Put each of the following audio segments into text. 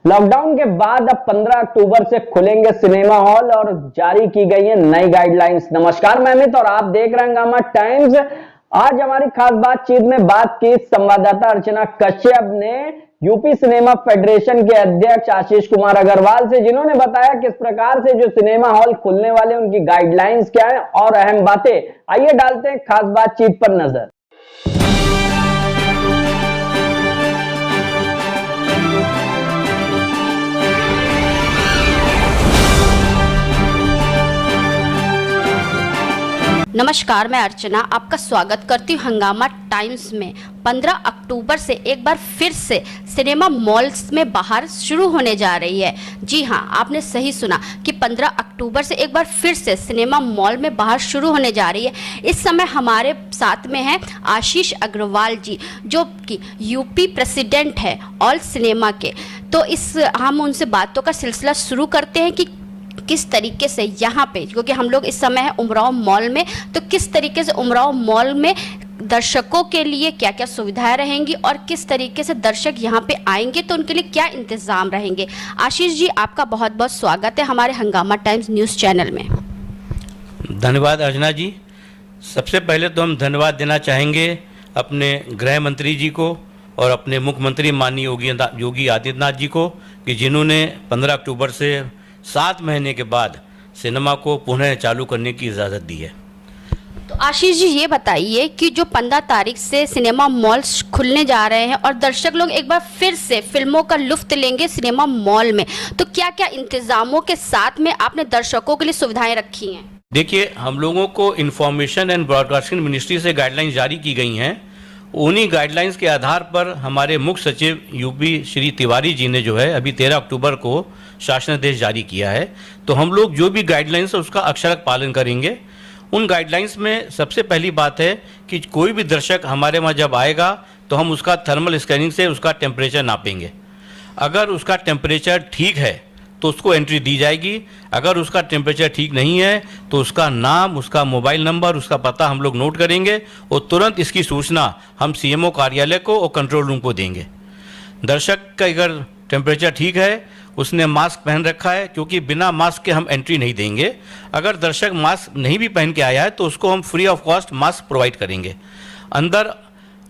Lockdown के बाद अब 15 अक्टूबर से खुलेंगे सिनेमा हॉल और जारी की गई है नई गाइडलाइंस। नमस्कार, मैं अमित और आप देख रहे हैं हंगामा टाइम्स। आज हमारी खास बातचीत में बात की संवाददाता अर्चना कश्यप ने यूपी सिनेमा फेडरेशन के अध्यक्ष आशीष कुमार अग्रवाल से, जिन्होंने बताया किस प्रकार से जो सिनेमा हॉल खुलने वाले उनकी गाइडलाइंस क्या है और अहम बातें। आइए डालते हैं खास बातचीत पर नजर। नमस्कार, मैं अर्चना आपका स्वागत करती हूँ हंगामा टाइम्स में। 15 अक्टूबर से एक बार फिर से सिनेमा मॉल्स में बाहर शुरू होने जा रही है। जी हाँ, आपने सही सुना कि 15 अक्टूबर से एक बार फिर से सिनेमा मॉल में बाहर शुरू होने जा रही है। इस समय हमारे साथ में है आशीष अग्रवाल जी, जो कि यूपी प्रेसिडेंट है ऑल सिनेमा के। तो हम उनसे बातों का सिलसिला शुरू करते हैं कि किस तरीके से यहाँ पे, क्योंकि हम लोग इस समय है उमराव मॉल में, तो किस तरीके से उमराव मॉल में दर्शकों के लिए क्या क्या सुविधाएं रहेंगी और किस तरीके से दर्शक यहाँ पे आएंगे तो उनके लिए क्या इंतज़ाम रहेंगे। आशीष जी, आपका बहुत बहुत स्वागत है हमारे हंगामा टाइम्स न्यूज़ चैनल में। धन्यवाद अर्चना जी। सबसे पहले तो हम धन्यवाद देना चाहेंगे अपने गृह मंत्री जी को और अपने मुख्यमंत्री माननीय योगी आदित्यनाथ जी को, कि जिन्होंने 15 अक्टूबर से 7 महीने के बाद सिनेमा को पुनः चालू करने की इजाज़त दी है। तो आशीष जी, ये बताइए कि जो 15 तारीख से सिनेमा मॉल्स खुलने जा रहे हैं और दर्शक लोग एक बार फिर से फिल्मों का लुत्फ लेंगे सिनेमा मॉल में, तो क्या क्या इंतजामों के साथ में आपने दर्शकों के लिए सुविधाएं रखी हैं? देखिए, हम लोगों को इंफॉर्मेशन एंड ब्रॉडकास्टिंग मिनिस्ट्री से गाइडलाइंस जारी की गई हैं। उन्हीं गाइडलाइंस के आधार पर हमारे मुख्य सचिव यूपी श्री तिवारी जी ने जो है अभी 13 अक्टूबर को शासनादेश जारी किया है। तो हम लोग जो भी गाइडलाइंस है उसका अक्षरशः पालन करेंगे। उन गाइडलाइंस में सबसे पहली बात है कि कोई भी दर्शक हमारे वहाँ जब आएगा तो हम उसका थर्मल स्कैनिंग से उसका टेम्परेचर नापेंगे। अगर उसका टेम्परेचर ठीक है तो उसको एंट्री दी जाएगी। अगर उसका टेम्परेचर ठीक नहीं है तो उसका नाम, उसका मोबाइल नंबर, उसका पता हम लोग नोट करेंगे और तुरंत इसकी सूचना हम सीएमओ कार्यालय को और कंट्रोल रूम को देंगे। दर्शक का अगर टेम्परेचर ठीक है, उसने मास्क पहन रखा है, क्योंकि बिना मास्क के हम एंट्री नहीं देंगे। अगर दर्शक मास्क नहीं भी पहन के आया है तो उसको हम free of cost mask provide करेंगे।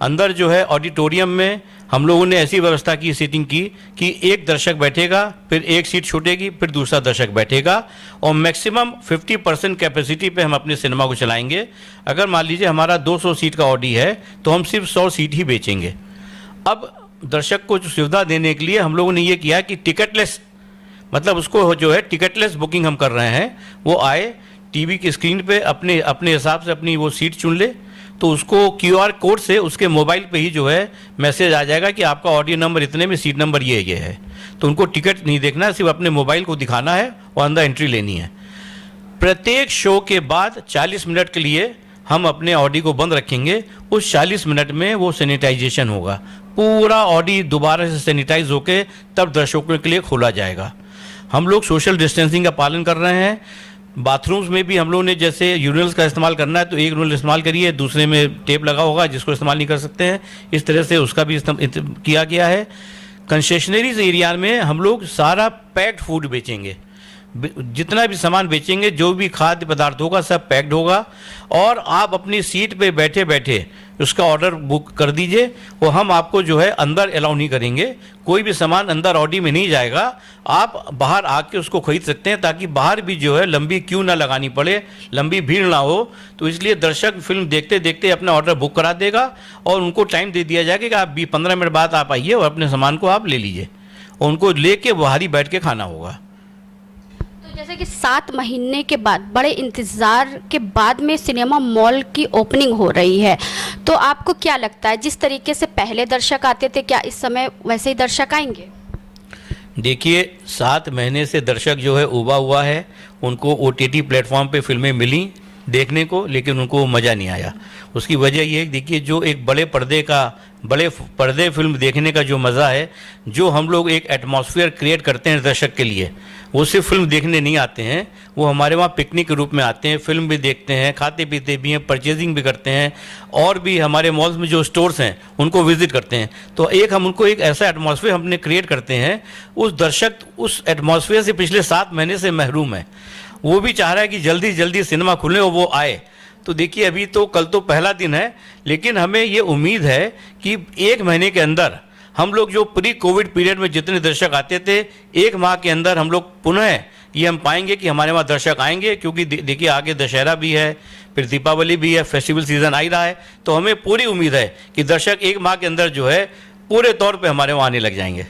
अंदर जो है ऑडिटोरियम में हम लोगों ने ऐसी व्यवस्था की, सीटिंग की कि एक दर्शक बैठेगा, फिर एक सीट छूटेगी, फिर दूसरा दर्शक बैठेगा और मैक्सिमम 50% कैपेसिटी पे हम अपने सिनेमा को चलाएंगे। अगर मान लीजिए हमारा 200 सीट का ऑडी है तो हम सिर्फ 100 सीट ही बेचेंगे। अब दर्शक को जो सुविधा देने के लिए हम लोगों ने ये किया कि टिकटलेस, मतलब उसको जो है टिकटलेस बुकिंग हम कर रहे हैं। वो आए, टीवी की स्क्रीन पे अपने हिसाब से अपनी वो सीट चुन ले, तो उसको QR कोड से उसके मोबाइल पे ही जो है मैसेज आ जाएगा कि आपका ऑडियो नंबर इतने में, सीट नंबर ये है। तो उनको टिकट नहीं देखना है, सिर्फ अपने मोबाइल को दिखाना है और अंदर एंट्री लेनी है। प्रत्येक शो के बाद 40 मिनट के लिए हम अपने ऑडी को बंद रखेंगे। उस 40 मिनट में वो सैनिटाइजेशन होगा, पूरा ऑडी दोबारा से सैनिटाइज होकर तब दर्शकों के लिए खोला जाएगा। हम लोग सोशल डिस्टेंसिंग का पालन कर रहे हैं। बाथरूम्स में भी हम लोगों ने, जैसे यूरिनल्स का इस्तेमाल करना है तो एक यूरिनल इस्तेमाल करिए, दूसरे में टेप लगा होगा जिसको इस्तेमाल नहीं कर सकते हैं, इस तरह से उसका भी किया गया है। कंसेशनरीज एरिया में हम लोग सारा पैक्ड फूड बेचेंगे। जितना भी सामान बेचेंगे, जो भी खाद्य पदार्थ होगा सब पैक्ड होगा। और आप अपनी सीट पे बैठे बैठे उसका ऑर्डर बुक कर दीजिए, वो हम आपको जो है अंदर अलाउ नहीं करेंगे। कोई भी सामान अंदर ऑडी में नहीं जाएगा, आप बाहर आके उसको खरीद सकते हैं, ताकि बाहर भी जो है लंबी क्यू ना लगानी पड़े, लंबी भीड़ ना हो। तो इसलिए दर्शक फिल्म देखते देखते अपना ऑर्डर बुक करा देगा और उनको टाइम दे दिया जाएगा कि आप 15 मिनट बाद आप आइए और अपने सामान को आप ले लीजिए, और उनको लेके बाहर ही बैठ के खाना होगा। जैसे कि 7 महीने के बाद, बड़े इंतज़ार के बाद में सिनेमा मॉल की ओपनिंग हो रही है, तो आपको क्या लगता है, जिस तरीके से पहले दर्शक आते थे, क्या इस समय वैसे ही दर्शक आएंगे? देखिए, 7 महीने से दर्शक जो है उबा हुआ है। उनको OTT प्लेटफॉर्म पे फिल्में मिली देखने को, लेकिन उनको मज़ा नहीं आया। उसकी वजह ये है कि देखिए, जो एक बड़े पर्दे फिल्म देखने का जो मज़ा है, जो हम लोग एक एटमॉस्फेयर क्रिएट करते हैं दर्शक के लिए, वो सिर्फ फिल्म देखने नहीं आते हैं, वो हमारे वहाँ पिकनिक के रूप में आते हैं, फिल्म भी देखते हैं, खाते पीते भी हैं, परचेजिंग भी करते हैं, और भी हमारे मॉल्स में जो स्टोर्स हैं उनको विजिट करते हैं। तो एक हम उनको एक ऐसा एटमॉस्फेयर हमने क्रिएट करते हैं, उस दर्शक उस एटमॉस्फेयर से पिछले 7 महीने से महरूम है। वो भी चाह रहा है कि जल्दी जल्दी सिनेमा खुले और वो आए। तो देखिए, अभी तो कल तो पहला दिन है, लेकिन हमें ये उम्मीद है कि 1 महीने के अंदर हम लोग जो प्री कोविड पीरियड में जितने दर्शक आते थे, 1 माह के अंदर हम लोग पुनः ये हम पाएंगे कि हमारे वहाँ दर्शक आएंगे। क्योंकि देखिए, आगे दशहरा भी है, फिर दीपावली भी है, फेस्टिवल सीजन आ ही रहा है। तो हमें पूरी उम्मीद है कि दर्शक 1 माह के अंदर जो है पूरे तौर पे हमारे वहाँ आने लग जाएंगे।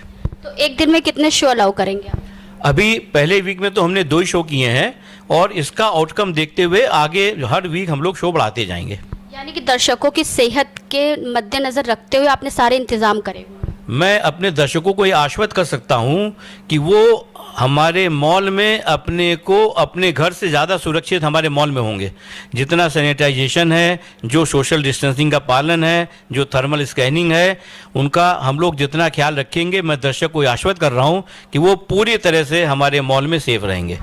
तो एक दिन में कितने शो अलाउ करेंगे आप? अभी पहले वीक में तो हमने 2 ही शो किए हैं, और इसका आउटकम देखते हुए आगे हर वीक हम लोग शो बढ़ाते जाएंगे। यानी कि दर्शकों की सेहत के मद्देनजर रखते हुए आपने सारे इंतजाम करे हुए हैं। मैं अपने दर्शकों को ये आश्वस्त कर सकता हूँ कि वो हमारे मॉल में अपने को अपने घर से ज़्यादा सुरक्षित हमारे मॉल में होंगे। जितना सैनिटाइजेशन है, जो सोशल डिस्टेंसिंग का पालन है, जो थर्मल स्कैनिंग है, उनका हम लोग जितना ख्याल रखेंगे, मैं दर्शक को आश्वस्त कर रहा हूँ कि वो पूरी तरह से हमारे मॉल में सेफ रहेंगे।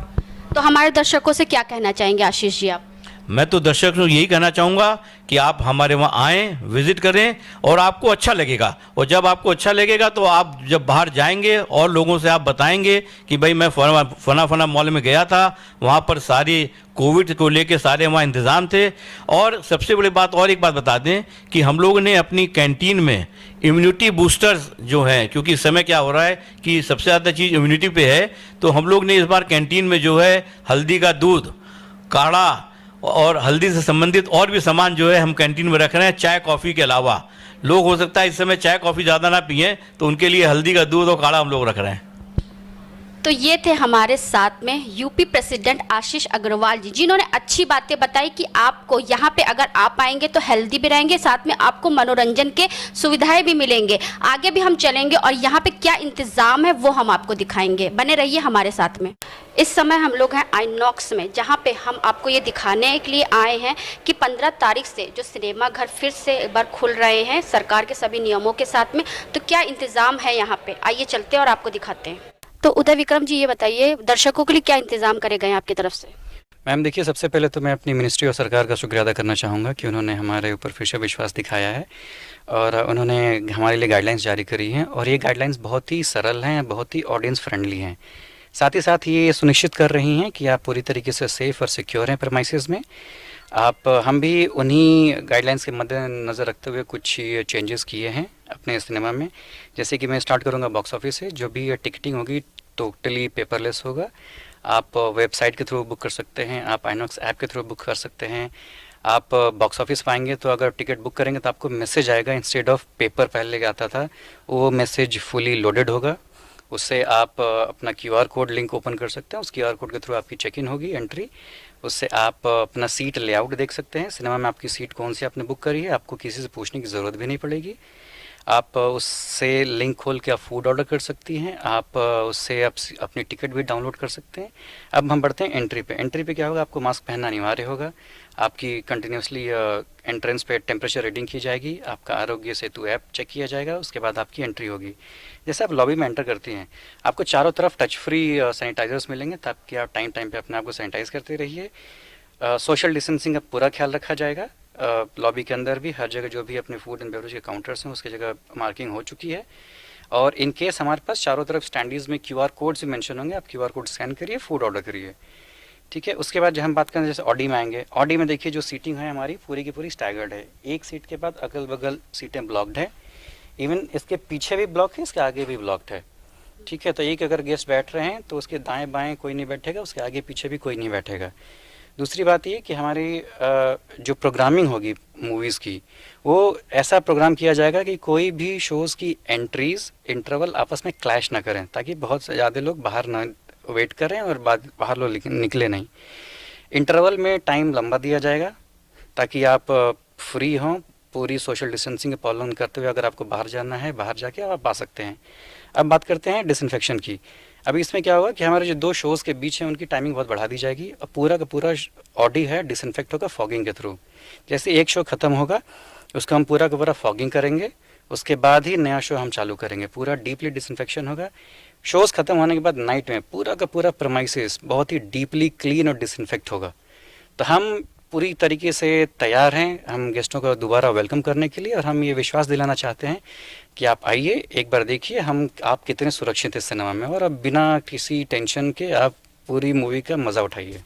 तो हमारे दर्शकों से क्या कहना चाहेंगे आशीष जी आप? मैं तो दर्शक को यही कहना चाहूँगा कि आप हमारे वहाँ आएँ, विज़िट करें, और आपको अच्छा लगेगा। और जब आपको अच्छा लगेगा तो आप जब बाहर जाएंगे और लोगों से आप बताएंगे कि भाई मैं फना मॉल में गया था, वहाँ पर सारी कोविड को लेके सारे वहाँ इंतज़ाम थे। और सबसे बड़ी बात, और एक बात बता दें कि हम लोग ने अपनी कैंटीन में इम्यूनिटी बूस्टर्स जो हैं, क्योंकि इस समय क्या हो रहा है कि सबसे ज़्यादा चीज़ इम्यूनिटी पे है, तो हम लोग ने इस बार कैंटीन में जो है हल्दी का दूध, काढ़ा और हल्दी से संबंधित और भी सामान जो है हम कैंटीन में रख रहे हैं, चाय कॉफ़ी के अलावा। लोग हो सकता है इस समय चाय कॉफ़ी ज़्यादा ना पिएं, तो उनके लिए हल्दी का दूध और काढ़ा हम लोग रख रहे हैं। तो ये थे हमारे साथ में यूपी प्रेसिडेंट आशीष अग्रवाल जी, जिन्होंने अच्छी बातें बताई कि आपको यहाँ पे अगर आप आएंगे तो हेल्दी भी रहेंगे, साथ में आपको मनोरंजन के सुविधाएं भी मिलेंगे। आगे भी हम चलेंगे और यहाँ पे क्या इंतज़ाम है वो हम आपको दिखाएंगे। बने रहिए हमारे साथ में। इस समय हम लोग हैं आइनॉक्स में, जहाँ पे हम आपको ये दिखाने के लिए आए हैं कि 15 तारीख से जो सिनेमा घर फिर से एक बार खुल रहे हैं सरकार के सभी नियमों के साथ में। तो क्या इंतज़ाम है यहाँ पे, आइए चलते हैं और आपको दिखाते हैं। तो उदय विक्रम जी, ये बताइए दर्शकों के लिए क्या इंतजाम करे गए हैं आपकी तरफ से? मैम देखिए, सबसे पहले तो मैं अपनी मिनिस्ट्री और सरकार का शुक्रिया अदा करना चाहूँगा कि उन्होंने हमारे ऊपर फिर से विश्वास दिखाया है और उन्होंने हमारे लिए गाइडलाइंस जारी करी हैं। और ये गाइडलाइंस बहुत ही सरल हैं, बहुत ही ऑडियंस फ्रेंडली हैं। साथ ही साथ ये सुनिश्चित कर रही हैं कि आप पूरी तरीके से सेफ़ और सिक्योर हैं प्रेमाइसेस में। हम भी उन्हीं गाइडलाइंस के मद्देनज़र रखते हुए कुछ चेंजेस किए हैं अपने सिनेमा में। जैसे कि मैं स्टार्ट करूँगा बॉक्स ऑफिस से। जो भी टिकटिंग होगी टोटली पेपरलेस होगा। आप वेबसाइट के थ्रू बुक कर सकते हैं, आप आइनॉक्स ऐप के थ्रू बुक कर सकते हैं। आप बॉक्स ऑफिस पाएंगे तो अगर टिकट बुक करेंगे तो आपको मैसेज आएगा, इंस्टेड ऑफ पेपर पहले आता था, वो मैसेज फुली लोडेड होगा। उससे आप अपना QR कोड लिंक ओपन कर सकते हैं। उस QR कोड के थ्रू आपकी चेक इन होगी, एंट्री। उससे आप अपना सीट लेआउट देख सकते हैं, सिनेमा में आपकी सीट कौन सी आपने बुक करी है। आपको किसी से पूछने की ज़रूरत भी नहीं पड़ेगी। आप उससे लिंक खोल के आप फूड ऑर्डर कर सकती हैं। आप उससे आप अपनी टिकट भी डाउनलोड कर सकते हैं। अब हम बढ़ते हैं एंट्री पे। एंट्री पे क्या होगा, आपको मास्क पहनना अनिवार्य होगा। आपकी कंटिन्यूसली एंट्रेंस पे टेम्परेचर रीडिंग की जाएगी। आपका आरोग्य सेतु ऐप चेक किया जाएगा। उसके बाद आपकी एंट्री होगी। जैसे आप लॉबी में एंटर करती हैं, आपको चारों तरफ टच फ्री सैनिटाइजर्स मिलेंगे, ताकि आप टाइम पे अपने आप को सैनिटाइज करते रहिए। सोशल डिस्टेंसिंग का पूरा ख्याल रखा जाएगा। लॉबी के अंदर भी हर जगह जो भी अपने फूड एंड बेवरेज के काउंटर्स हैं उसकी जगह मार्किंग हो चुकी है। और इन केस हमारे पास चारों तरफ स्टैंडीज़ में QR कोड से मेंशन होंगे। आप QR कोड स्कैन करिए, फूड ऑर्डर करिए, ठीक है। उसके बाद जब हम बात करें जैसे ऑडी में आएंगे, ऑडी में देखिए जो सीटिंग है हमारी पूरी की पूरी स्टैगर्ड है। एक सीट के बाद अगल बगल सीटें ब्लॉक्ड है। इवन इसके पीछे भी ब्लॉक है, इसके आगे भी ब्लॉक्ड है, ठीक है। तो एक अगर गेस्ट बैठ रहे हैं तो उसके दाएँ बाएँ कोई नहीं बैठेगा, उसके आगे पीछे भी कोई नहीं बैठेगा। दूसरी बात ये कि हमारी जो प्रोग्रामिंग होगी मूवीज़ की, वो ऐसा प्रोग्राम किया जाएगा कि कोई भी शोज़ की एंट्रीज़ इंटरवल आपस में क्लैश ना करें, ताकि बहुत ज़्यादा लोग बाहर ना वेट करें और बाहर लोग निकले नहीं। इंटरवल में टाइम लंबा दिया जाएगा ताकि आप फ्री हों, पूरी सोशल डिस्टेंसिंग का पालन करते हुए अगर आपको बाहर जाना है, बाहर जाके आप आ सकते हैं। अब बात करते हैं डिसइंफेक्शन की। अभी इसमें क्या होगा कि हमारे जो 2 शोज़ के बीच है उनकी टाइमिंग बहुत बढ़ा दी जाएगी और पूरा का पूरा ऑडी है डिसइंफेक्ट होगा फॉगिंग के थ्रू। जैसे एक शो ख़त्म होगा उसका हम पूरा का पूरा फॉगिंग करेंगे, उसके बाद ही नया शो हम चालू करेंगे। पूरा डीपली डिसइंफेक्शन होगा। शोज़ ख़त्म होने के बाद नाइट में पूरा का पूरा प्रेमाइसेस बहुत ही डीपली क्लीन और डिसइंफेक्ट होगा। तो हम पूरी तरीके से तैयार हैं हम गेस्टों को दोबारा वेलकम करने के लिए, और हम ये विश्वास दिलाना चाहते हैं कि आप आइए, एक बार देखिए आप कितने सुरक्षित इस सिनेमा में, और अब बिना किसी टेंशन के आप पूरी मूवी का मज़ा उठाइए।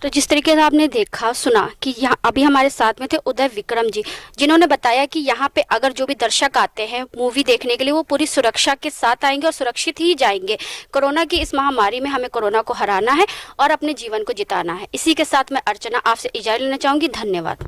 तो जिस तरीके से आपने देखा सुना कि यहाँ अभी हमारे साथ में थे उदय विक्रम जी, जिन्होंने बताया कि यहाँ पे अगर जो भी दर्शक आते हैं मूवी देखने के लिए वो पूरी सुरक्षा के साथ आएंगे और सुरक्षित ही जाएंगे। कोरोना की इस महामारी में हमें कोरोना को हराना है और अपने जीवन को जिताना है। इसी के साथ मैं अर्चना आपसे इजाज़त लेना चाहूँगी। धन्यवाद।